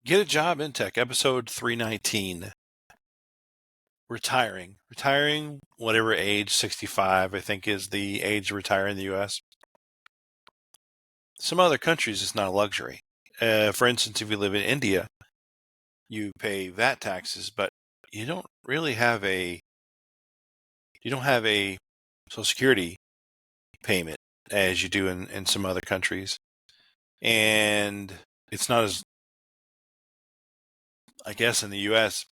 Get a job in tech, episode 319. Retiring, whatever age, 65, I think is the age to retire in the US. Some other countries, it's not a luxury. For instance, if you live in India, you pay VAT taxes, but you don't really have a Social Security payment as you do in some other countries. And it's not as, I guess in the US,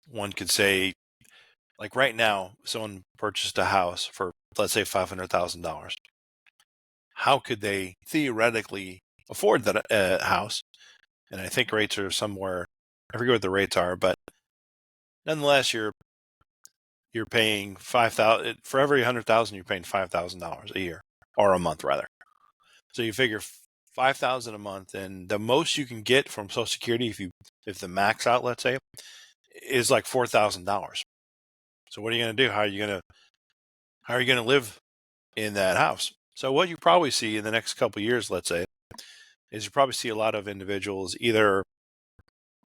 one could say, like right now, someone purchased a house for, let's say, $500,000. How could they theoretically afford that house? And I think rates are somewhere, I forget what the rates are, but nonetheless, you're paying 5,000 for every 100,000. You're paying $5,000 a year, or a month rather. So you figure 5,000 a month, and the most you can get from Social Security, if the max out, let's say, is like $4,000. So what are you going to do? How are you going to live in that house? So what you probably see in the next couple of years, let's say, is you probably see a lot of individuals either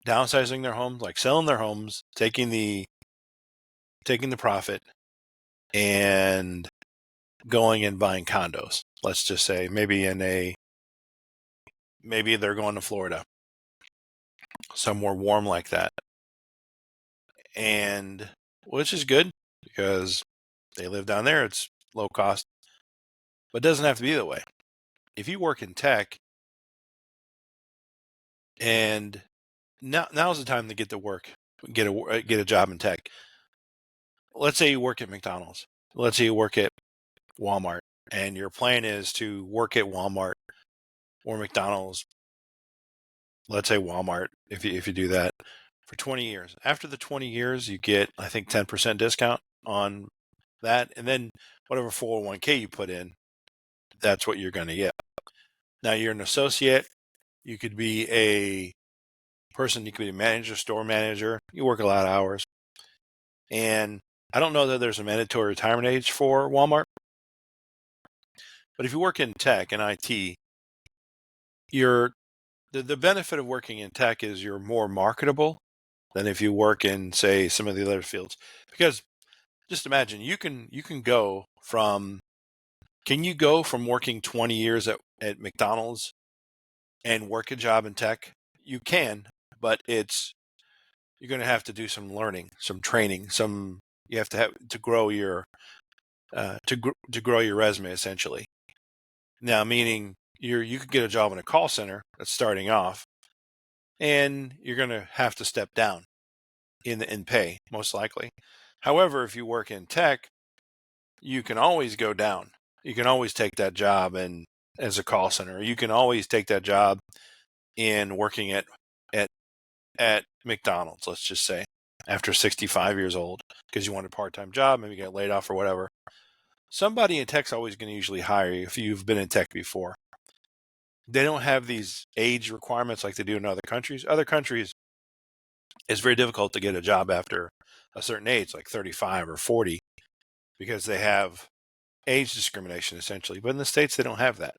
downsizing their homes, like selling their homes, taking the profit, and going and buying condos. Let's just say maybe they're going to Florida, somewhere warm like that, and which is good because they live down there. It's low cost, but it doesn't have to be that way. If you work in tech, and now's the time to get to work, get a job in tech. Let's say you work at McDonald's. Let's say you work at Walmart, and your plan is to work at Walmart or McDonald's. Let's say Walmart, if you do that for 20 years. After the 20 years, you get, I think, 10% discount on that, and then whatever 401k you put in, that's what you're going to get. Now you're an associate. You could be a person. You could be a manager, store manager. You work a lot of hours, and I don't know that there's a mandatory retirement age for Walmart. But if you work in tech and IT, the benefit of working in tech is you're more marketable than if you work in, say, some of the other fields. Because just imagine can you go from working 20 years at McDonald's and work a job in tech? You can, but you're going to have to do some learning, some training, you have to grow your to grow your resume essentially. Now, meaning you could get a job in a call center that's starting off, and you're going to have to step down in pay, most likely. However, if you work in tech, you can always go down. You can always take that job as a call center. You can always take that job in working at at McDonald's, let's just say, after 65 years old, because you want a part-time job, maybe get laid off or whatever. Somebody in tech's always going to usually hire you if you've been in tech before. They don't have these age requirements like they do in other countries. Other countries, it's very difficult to get a job after a certain age, like 35 or 40, because they have age discrimination essentially. But in the States, they don't have that.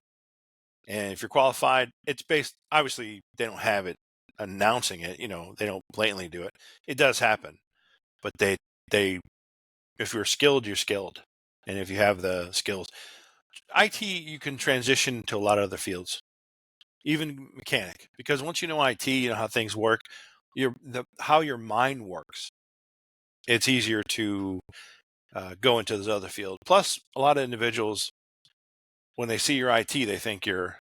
And if you're qualified, it's based, obviously, they don't have it announcing it, they don't blatantly do it. It does happen. But if you're skilled, you're skilled. And if you have the skills, IT, you can transition to a lot of other fields, even mechanic, because once you know IT, you know how things work, how your mind works. It's easier to go into this other field. Plus, a lot of individuals, when they see your IT, they think you're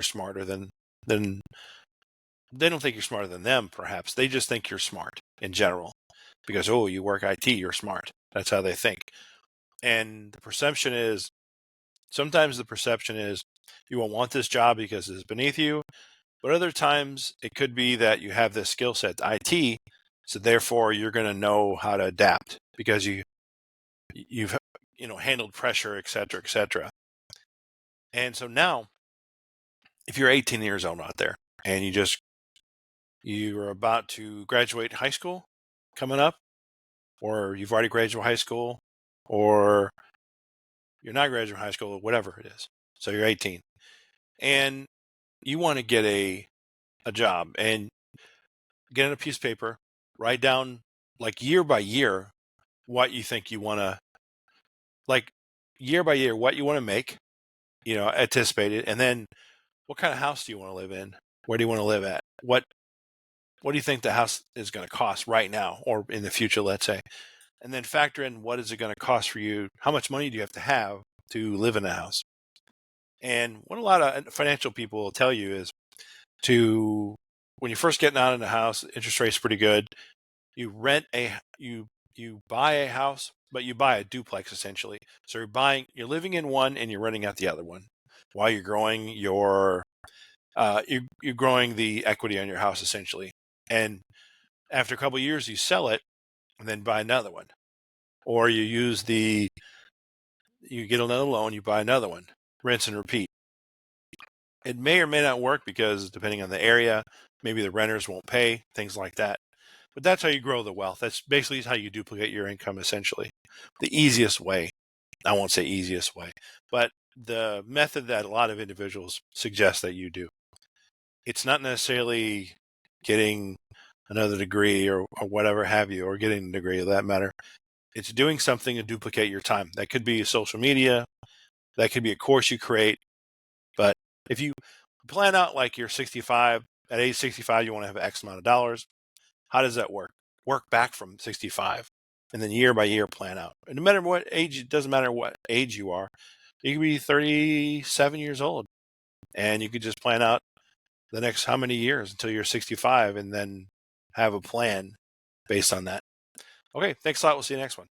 smarter than they don't think you're smarter than them. Perhaps they just think you're smart in general, because you work IT, you're smart. That's how they think. And sometimes the perception is you won't want this job because it's beneath you. But other times it could be that you have this skill set, IT, so therefore you're going to know how to adapt because you've handled pressure, et cetera, et cetera. And so now, if you're 18 years old out there and you're about to graduate high school coming up, or you've already graduated high school, or you're not graduating high school, whatever it is. So you're 18 and you want to get a a job and get on a piece of paper, write down like year by year what you think you want to, like year by year, what you want to make, anticipate it. And then what kind of house do you want to live in? Where do you want to live at? What do you think the house is going to cost right now or in the future, let's say? And then factor in what is it going to cost for you? How much money do you have to live in a house? And what a lot of financial people will tell you is when you're first getting out in a house, interest rate's pretty good. You buy a house, but you buy a duplex essentially. So you're living in one and you're renting out the other one while you're growing you're growing the equity on your house essentially. And after a couple of years, you sell it and then buy another one, or you get another loan, you buy another one, rinse and repeat. It may or may not work because depending on the area, maybe the renters won't pay, things like that. But that's how you grow the wealth. That's basically how you duplicate your income essentially. The easiest way, I won't say easiest way, but the method that a lot of individuals suggest that you do. It's not necessarily getting another degree or whatever have you, or getting a degree of that matter. It's doing something to duplicate your time. That could be social media, that could be a course you create. But if you plan out like you're 65, at age 65, you want to have X amount of dollars. How does that work? Work back from 65 and then year by year plan out. And no matter what age, it doesn't matter what age you are. You could be 37 years old and you could just plan out the next how many years until you're 65 and then have a plan based on that. Okay, thanks a lot. We'll see you next one.